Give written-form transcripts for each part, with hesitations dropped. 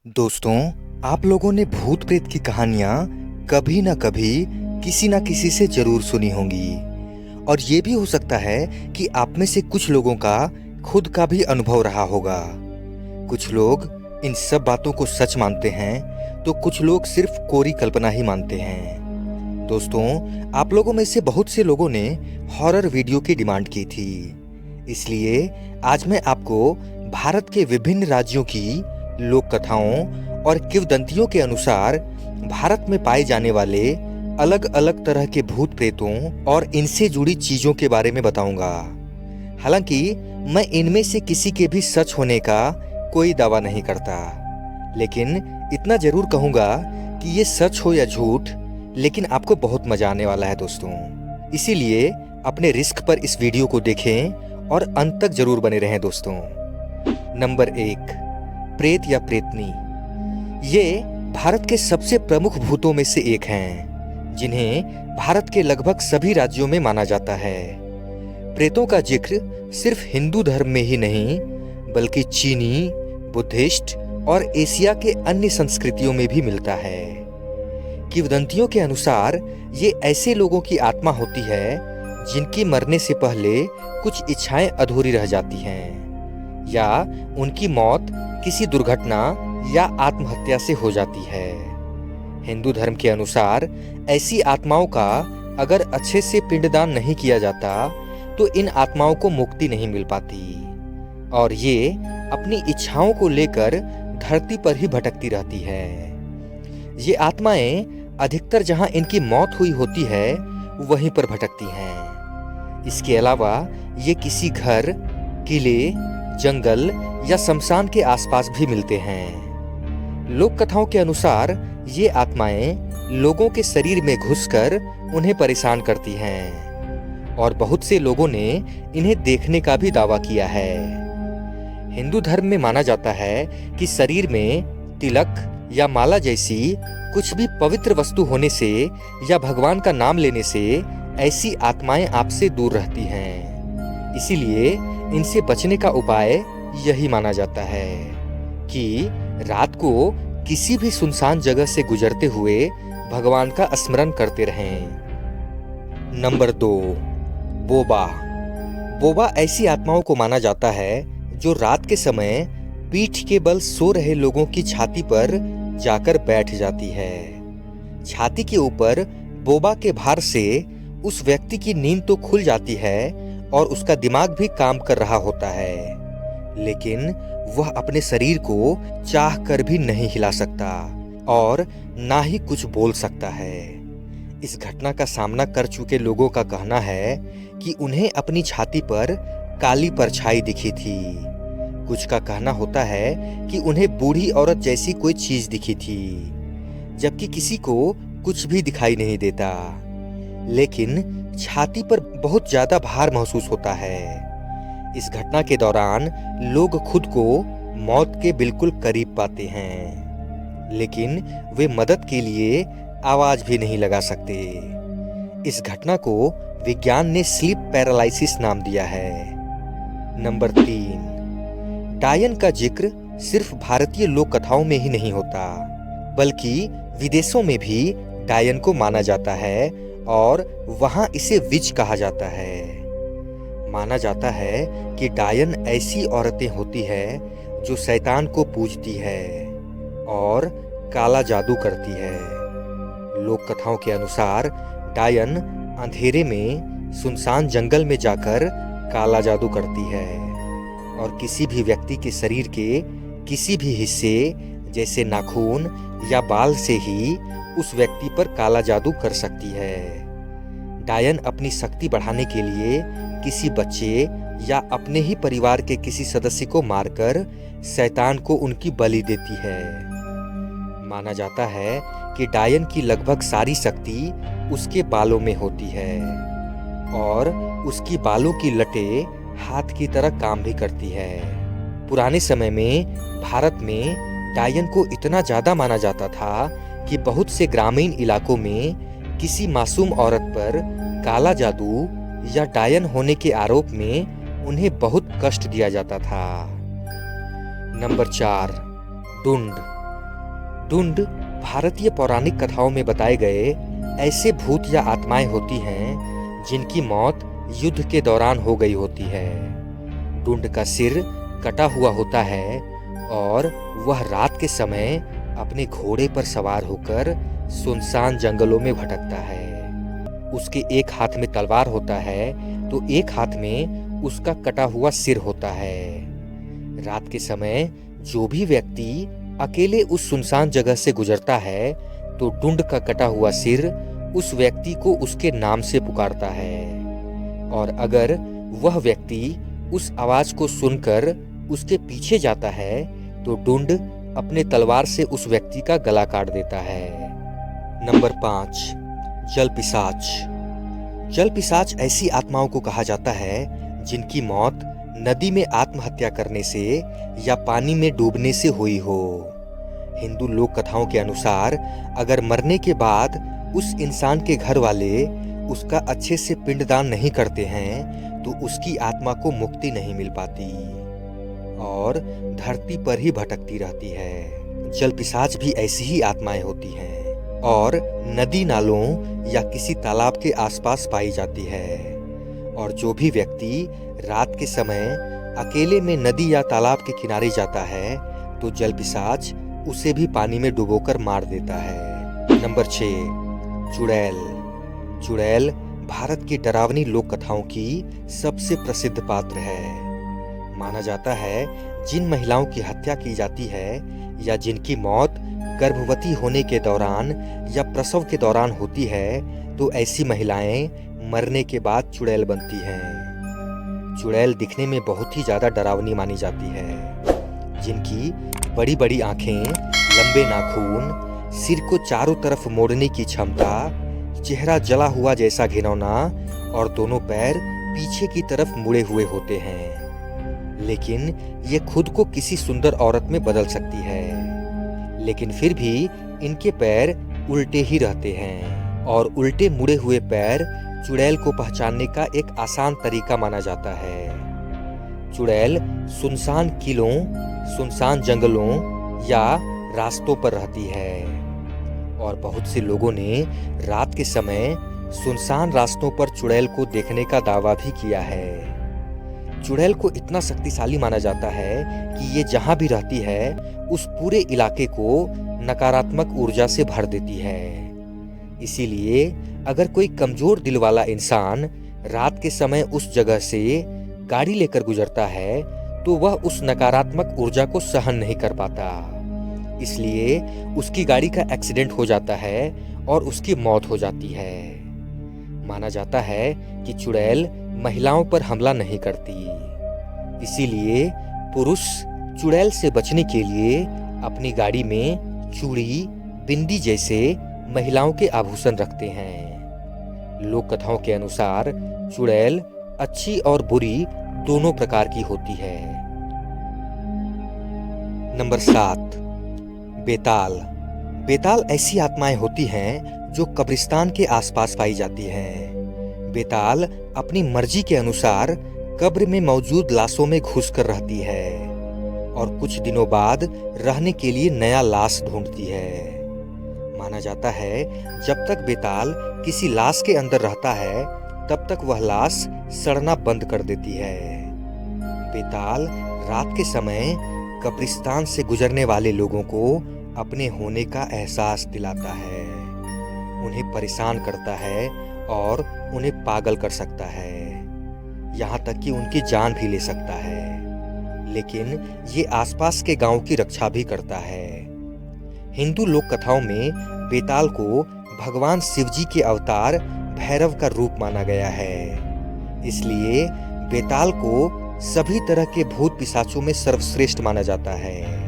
दोस्तों, आप लोगों ने भूत प्रेत की कहानियां कभी ना कभी किसी ना किसी से जरूर सुनी होंगी। और ये भी हो सकता है कि आप में से कुछ लोगों का खुद का भी अनुभव रहा होगा। कुछ लोग इन सब बातों को सच मानते हैं, तो कुछ लोग सिर्फ कोरी कल्पना ही मानते हैं। दोस्तों, आप लोगों में से बहुत से लोगों ने हॉरर वीडियो की डिमांड की थी, इसलिए आज मैं आपको भारत के विभिन्न राज्यों की लोक कथाओं और किंवदंतियों के अनुसार भारत में पाए जाने वाले अलग अलग तरह के भूत प्रेतों और इनसे जुड़ी चीजों के बारे में बताऊंगा। हालांकि मैं इनमें से किसी के भी सच होने का कोई दावा नहीं करता, लेकिन इतना जरूर कहूंगा कि ये सच हो या झूठ, लेकिन आपको बहुत मजा आने वाला है दोस्तों। इसीलिए अपने रिस्क पर इस वीडियो को देखें और अंत तक जरूर बने रहें दोस्तों। नंबर 1, प्रेत या प्रेतनी। ये भारत के सबसे प्रमुख भूतों में से एक हैं, जिन्हें भारत के लगभग सभी राज्यों में माना जाता है। प्रेतों का जिक्र सिर्फ हिंदू धर्म में ही नहीं, बल्कि चीनी, बुद्धिस्ट और एशिया के अन्य संस्कृतियों में भी मिलता है। किंवदंतियों के अनुसार ये ऐसे लोगों की आत्मा होती है जिनकी मरने से पहले कुछ इच्छाएं अधूरी रह जाती हैं, या उनकी मौत किसी दुर्घटना या आत्महत्या से हो जाती है। हिंदू धर्म के अनुसार ऐसी आत्माओं का अगर अच्छे से पिंडदान नहीं किया जाता तो इन आत्माओं को मुक्ति नहीं मिल पाती, और ये अपनी इच्छाओं को लेकर धरती पर ही भटकती रहती है। ये आत्माएं अधिकतर जहां इनकी मौत हुई होती है वहीं पर भटकती हैं। इसके अलावा ये किसी घर, किले, जंगल या शमशान के आसपास भी मिलते हैं। लोक कथाओं के अनुसार ये आत्माएं लोगों के शरीर में घुसकर उन्हें परेशान करती हैं, और बहुत से लोगों ने इन्हें देखने का भी दावा किया है। हिंदू धर्म में माना जाता है कि शरीर में तिलक या माला जैसी कुछ भी पवित्र वस्तु होने से या भगवान का नाम लेने से ऐसी आत्माएं आपसे दूर रहती हैं। इसीलिए इनसे बचने का उपाय यही माना जाता है कि रात को किसी भी सुनसान जगह से गुजरते हुए भगवान का स्मरण करते रहें। Number 2, Boba. बोबा ऐसी आत्माओं को माना जाता है जो रात के समय पीठ के बल सो रहे लोगों की छाती पर जाकर बैठ जाती है। छाती के ऊपर बोबा के भार से उस व्यक्ति की नींद तो खुल जाती है और उसका दिमाग भी काम कर रहा होता है, लेकिन वह अपने शरीर को चाह कर भी नहीं हिला सकता और ना ही कुछ बोल सकता है। इस घटना का सामना कर चुके लोगों का कहना है कि उन्हें अपनी छाती पर काली परछाई दिखी थी। कुछ का कहना होता है कि उन्हें बूढ़ी औरत जैसी कोई चीज दिखी थी, जबकि किसी को कुछ भी दिखाई नहीं देता, लेकिन छाती पर बहुत ज्यादा भार महसूस होता है। इस घटना के दौरान लोग खुद को मौत के बिल्कुल करीब पाते हैं, लेकिन वे मदद के लिए आवाज भी नहीं लगा सकते। इस घटना को विज्ञान ने स्लीप पैरालिसिस नाम दिया है। नंबर 3, डायन का जिक्र सिर्फ भारतीय लोक कथाओं में ही नहीं होता, बल्कि विदेशों में भी डायन को माना जाता है और वहां इसे विच कहा जाता है। माना जाता है कि डायन ऐसी औरतें होती है जो शैतान को पूजती है और काला जादू करती है। लोक कथाओं के अनुसार डायन अंधेरे में सुनसान जंगल में जाकर काला जादू करती है और किसी भी व्यक्ति के शरीर के किसी भी हिस्से जैसे नाखून या बाल से ही उस व्यक्ति पर काला जादू कर सकती है। डायन अपनी शक्ति बढ़ाने के लिए किसी बच्चे या अपने ही परिवार के किसी सदस्य को मारकर शैतान को उनकी बलि देती है। माना जाता है कि डायन की लगभग सारी शक्ति उसके बालों में होती है और उसकी बालों की लटें हाथ की तरह काम भी करती है। पुराने समय में भारत में डायन को इतना ज्यादा माना जाता था कि बहुत से ग्रामीण इलाकों में किसी मासूम औरत पर काला जादू या डायन होने के आरोप में उन्हें बहुत कष्ट दिया जाता था। नंबर 4, डुंड। डुंड भारतीय पौराणिक कथाओं में बताए गए ऐसे भूत या आत्माएं होती हैं जिनकी मौत युद्ध के दौरान हो गई होती है। डुंड का सिर कटा हुआ होता है और वह रात के समय अपने घोड़े पर सवार होकर सुनसान जंगलों में भटकता है। उसके एक हाथ में तलवार होता है तो एक हाथ में उसका कटा हुआ सिर होता है। रात के समय जो भी व्यक्ति अकेले उस सुनसान जगह से गुजरता है तो डुंड का कटा हुआ सिर उस व्यक्ति को उसके नाम से पुकारता है, और अगर वह व्यक्ति उस आवाज को सुनकर उसके पीछे जाता है तो डुंड अपने तलवार से उस व्यक्ति का गला काट देता है। नंबर 5, जल पिशाच। जल पिशाच ऐसी आत्माओं को कहा जाता है जिनकी मौत नदी में आत्महत्या करने से या पानी में डूबने से हुई हो। हिंदू लोक कथाओं के अनुसार अगर मरने के बाद उस इंसान के घर वाले उसका अच्छे से पिंडदान नहीं करते हैं तो उसकी आत्मा को मुक्ति नहीं मिल पाती और धरती पर ही भटकती रहती है। जल पिशाच भी ऐसी ही आत्माएं होती हैं और नदी नालों या किसी तालाब के आसपास पाई जाती है। और जो भी व्यक्ति रात के समय अकेले में नदी या तालाब के किनारे जाता है तो जल पिशाच उसे भी पानी में डुबोकर मार देता है। नंबर 6, चुड़ैल। चुड़ैल भारत की डरावनी लोक कथाओं की सबसे प्रसिद्ध पात्र है। माना जाता है जिन महिलाओं की हत्या की जाती है या जिनकी मौत गर्भवती होने के दौरान या प्रसव के दौरान होती है तो ऐसी महिलाएं मरने के बाद चुड़ैल बनती हैं। चुड़ैल दिखने में बहुत ही ज्यादा डरावनी मानी जाती है, जिनकी बड़ी बड़ी आंखें, लंबे नाखून, सिर को चारों तरफ मोड़ने की क्षमता, चेहरा जला हुआ जैसा घिनौना और दोनों पैर पीछे की तरफ मुड़े हुए होते हैं। लेकिन ये खुद को किसी सुंदर औरत में बदल सकती है, लेकिन फिर भी इनके पैर उल्टे ही रहते हैं और उल्टे मुड़े हुए पैर चुड़ैल को पहचानने का एक आसान तरीका माना जाता है। चुड़ैल सुनसान किलों, सुनसान जंगलों या रास्तों पर रहती है और बहुत से लोगों ने रात के समय सुनसान रास्तों पर चुड़ैल को देखने का दावा भी किया है। चुड़ैल को इतना शक्तिशाली माना जाता है कि ये जहां भी रहती है उस पूरे इलाके को नकारात्मक ऊर्जा से भर देती है। इसीलिए अगर कोई कमजोर दिल वाला इंसान रात के समय उस जगह से गाड़ी लेकर गुजरता है तो वह उस नकारात्मक ऊर्जा को सहन नहीं कर पाता, इसलिए उसकी गाड़ी का एक्सीडेंट हो जाता है और उसकी मौत हो जाती है। माना जाता है कि चुड़ैल महिलाओं पर हमला नहीं करती, इसीलिए पुरुष चुड़ैल से बचने के लिए अपनी गाड़ी में चूड़ी, बिंदी जैसे महिलाओं के आभूषण रखते हैं। लोक कथाओं के अनुसार चुड़ैल अच्छी और बुरी दोनों प्रकार की होती है। नंबर 7, बेताल। बेताल ऐसी आत्माएं होती हैं जो कब्रिस्तान के आसपास पाई जाती हैं। बेताल अपनी मर्जी के अनुसार कब्र में मौजूद लाशों में घुसकर रहती है और कुछ दिनों बाद रहने के लिए नया लाश ढूंढती है। माना जाता है जब तक बेताल किसी लाश के अंदर रहता है तब तक वह लाश सड़ना बंद कर देती है। बेताल रात के समय कब्रिस्तान से गुजरने वाले लोगों को अपने होने का एहसास दिलाता है, उन्हें परेशान करता है और उन्हें पागल कर सकता है, यहाँ तक कि उनकी जान भी ले सकता है। लेकिन ये आसपास के गांव की रक्षा भी करता है। हिंदू लोक कथाओं में बेताल को भगवान शिव जी के अवतार भैरव का रूप माना गया है, इसलिए बेताल को सभी तरह के भूत पिशाचों में सर्वश्रेष्ठ माना जाता है।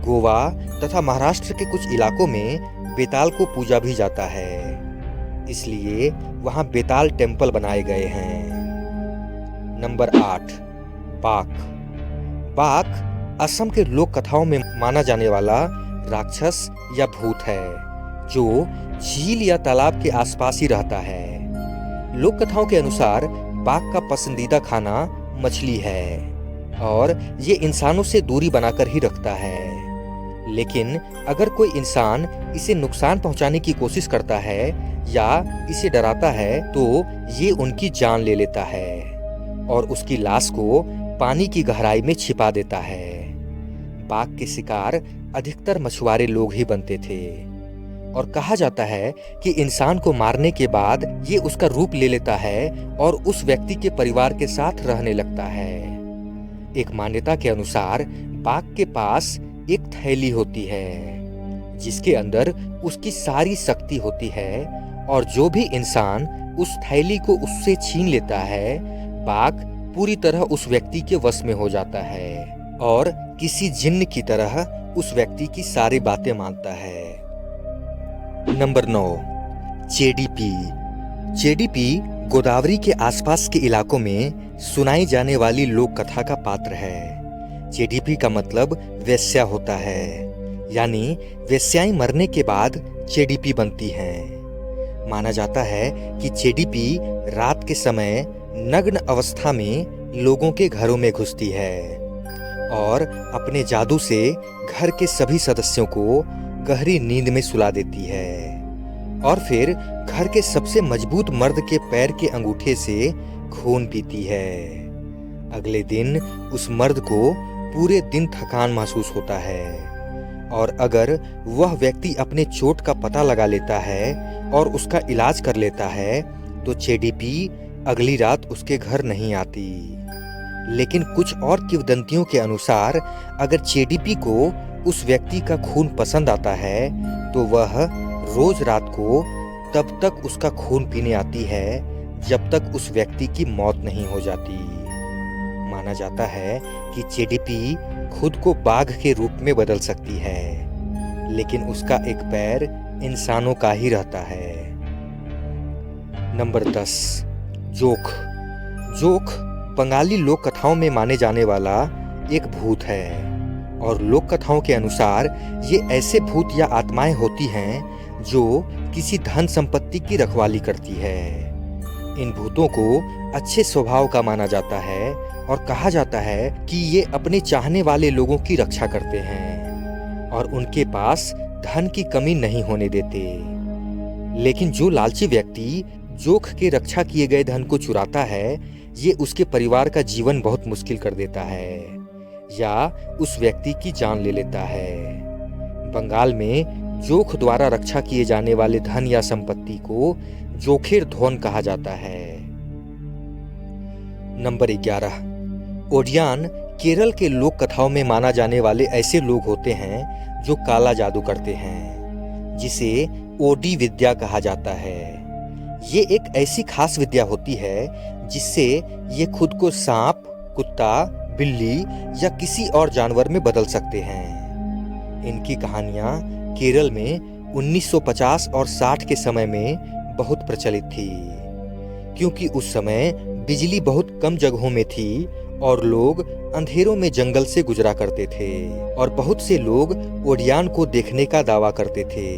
गोवा तथा महाराष्ट्र के कुछ इलाकों में बेताल को पूजा भी जाता है, इसलिए वहां बेताल टेम्पल बनाए गए हैं। नंबर 8, बाघ। बाघ असम के लोक कथाओं में माना जाने वाला राक्षस या भूत है जो झील या तालाब के आसपास ही रहता है। लोक कथाओं के अनुसार बाघ का पसंदीदा खाना मछली है और ये इंसानों से दूरी बनाकर ही रखता है। लेकिन अगर कोई इंसान इसे नुकसान पहुंचाने की कोशिश करता है या इसे डराता है तो ये उनकी जान ले लेता है और उसकी लाश को पानी की गहराई में छिपा देता है। बाघ के शिकार अधिकतर मछुआरे लोग ही बनते थे और कहा जाता है कि इंसान को मारने के बाद ये उसका रूप ले लेता है और उस व्यक्ति के परिवार के साथ रहने लगता है। एक मान्यता के अनुसार बाघ के पास एक थैली होती है जिसके अंदर उसकी सारी शक्ति होती है और जो भी इंसान उस थैली को उससे छीन लेता है, बाघ पूरी तरह उस व्यक्ति के वश में हो जाता है और किसी जिन्न की तरह उस व्यक्ति की सारी बातें मानता है। नंबर 9, चेडीपी। चेडीपी गोदावरी के आसपास के इलाकों में सुनाई जाने वाली लोक कथा का पात्र है। चेडीपी का मतलब वेश्या होता है, यानी वेश्याएं मरने के बाद चेडीपी बनती हैं। माना जाता है कि चेडीपी रात के समय नग्न अवस्था में लोगों के घरों में घुसती है और अपने जादू से घर के सभी सदस्यों को गहरी नींद में सुला देती है और फिर घर के सबसे मजबूत मर्द के पैर के अंगूठे से खून पीती है। अगले दिन उस मर्द को पूरे दिन थकान महसूस होता है और अगर वह व्यक्ति अपने चोट का पता लगा लेता है और उसका इलाज कर लेता है तो चेडीपी अगली रात उसके घर नहीं आती। लेकिन कुछ और किंवदंतियों के अनुसार अगर चेडीपी को उस व्यक्ति का खून पसंद आता है तो वह रोज रात को तब तक उसका खून पीने आती है जब तक उस व्यक्ति की मौत नहीं हो जाती। माना जाता है कि चेडीपी खुद को बाघ के रूप में बदल सकती है, लेकिन उसका एक पैर इंसानों का ही रहता है। नंबर 10, जोख। जोख बंगाली लोक कथाओं में माने जाने वाला एक भूत है और लोक कथाओं के अनुसार ये ऐसे भूत या आत्माएं होती हैं जो किसी धन संपत्ति की रखवाली करती है। इन भूतों को अच्छे स्वभाव का माना जाता है और कहा जाता है कि ये अपने चाहने वाले लोगों की रक्षा करते हैं और उनके पास धन की कमी नहीं होने देते। लेकिन जो लालची व्यक्ति जोख के रक्षा किए गए धन को चुराता है, ये उसके परिवार का जीवन बहुत मुश्किल कर देता है या उस व्यक्ति की जान ले लेता है। बंगाल में जोख द्वारा रक्षा किए जाने वाले धन या संपत्ति को जोखेर धोन कहा जाता है। नंबर 11, ओडियान केरल के लोक कथाओं में माना जाने वाले ऐसे लोग होते हैं जो काला जादू करते हैं, जिसे ओडी विद्या कहा जाता है। ये एक ऐसी खास विद्या होती है जिससे ये खुद को सांप, कुत्ता, बिल्ली या किसी और जानवर में बदल सकते हैं। इनकी कहानियां केरल में 1950 और 60 के समय में बहुत प्रचलित थी, क्योंकि उस समय बिजली बहुत कम जगहों में थी और लोग अंधेरों में जंगल से गुजरा करते थे और बहुत से लोग ओडियान को देखने का दावा करते थे।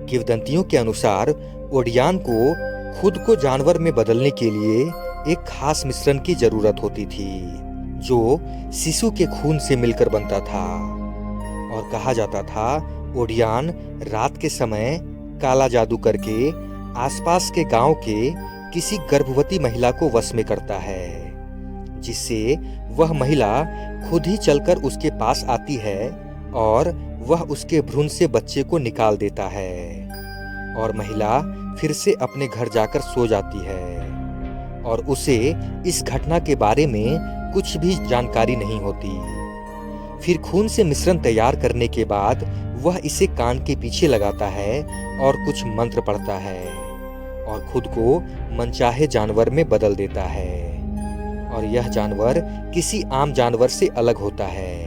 किंवदंतियों के अनुसार ओडियान को खुद को जानवर में बदलने के लिए एक खास मिश्रण की जरूरत होती थी जो शिशु के खून से मिलकर बनता था और कहा जाता था ओडियान रात के समय काला जादू करके आसपास के गांव के किसी गर्भवती महिला को वश में करता है, जिससे वह महिला खुद ही चलकर उसके पास आती है और वह उसके भ्रूण से बच्चे को निकाल देता है और महिला फिर से अपने घर जाकर सो जाती है और उसे इस घटना के बारे में कुछ भी जानकारी नहीं होती। फिर खून से मिश्रण तैयार करने के बाद वह इसे कान के पीछे लगाता है और कुछ मंत्र पढ़ता है और खुद को मनचाहे जानवर में बदल देता है और यह जानवर किसी आम जानवर से अलग होता है,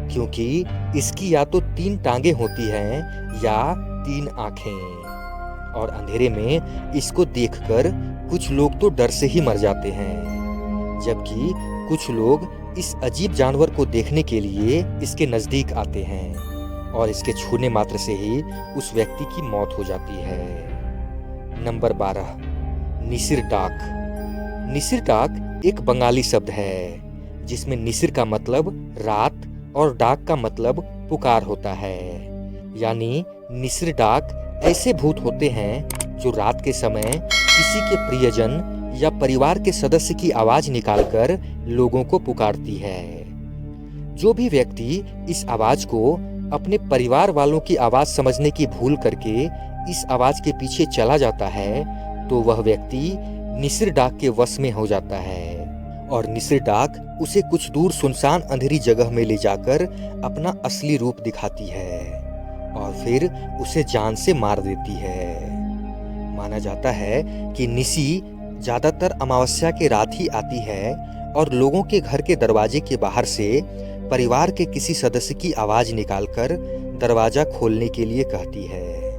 क्योंकि इसकी या तो 3 टांगे होती हैं या 3 आंखें और अंधेरे में इसको देखकर कुछ लोग तो डर से ही मर जाते हैं, जबकि कुछ लोग इस अजीब जानवर को देखने के लिए इसके नजदीक आते हैं और इसके छूने मात्र से ही उस व्यक्ति की मौत हो जाती है। नंबर 12, निसिर डाक। निसिर डाक एक बंगाली शब्द है जिसमें निसिर का मतलब रात और डाक का मतलब पुकार होता है। यानी निसर डाक ऐसे भूत होते हैं जो रात के समय किसी के प्रियजन या परिवार के सदस्य की आवाज निकालकर लोगों को पुकारती है। जो भी व्यक्ति इस आवाज को अपने परिवार वालों की आवाज समझने की भूल करके इस आवाज के पीछे चला जाता है तो वह व्यक्ति निसर डाक के वश में हो जाता है और निसर डाक उसे कुछ दूर सुनसान अंधेरी जगह में ले जाकर अपना असली रूप दिखाती है और फिर उसे जान से मार देती है। माना जाता है कि निसी ज्यादातर अमावस्या के रात ही आती है और लोगों के घर के दरवाजे के बाहर से परिवार के किसी सदस्य की आवाज निकालकर दरवाजा खोलने के लिए कहती है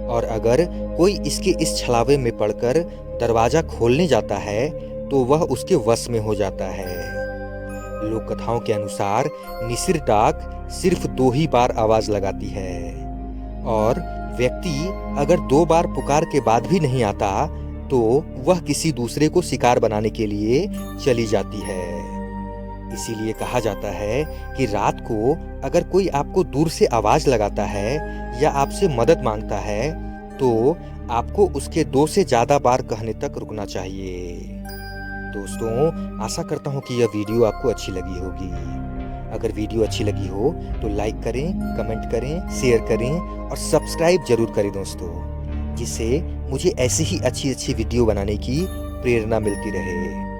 और अगर कोई इसके इस छलावे में पड़कर दरवाजा खोलने जाता है तो वह उसके वश में हो जाता है। लोक कथाओं के अनुसार निसर डाक सिर्फ 2 ही बार आवाज लगाती है और व्यक्ति अगर 2 बार पुकार के बाद भी नहीं आता तो वह किसी दूसरे को शिकार बनाने के लिए चली जाती है। इसीलिए कहा जाता है कि रात को अगर कोई आपको दूर से आवाज लगाता है या आपसे मदद मांगता है तो आपको उसके 2 से ज्यादा बार कहने तक रुकना चाहिए। दोस्तों, आशा करता हूँ कि यह वीडियो आपको अच्छी लगी होगी। अगर वीडियो अच्छी लगी हो तो लाइक करें, कमेंट करें, शेयर करें और सब्सक्राइब जरूर करें दोस्तों, जिससे मुझे ऐसी ही अच्छी वीडियो बनाने की प्रेरणा मिलती रहे।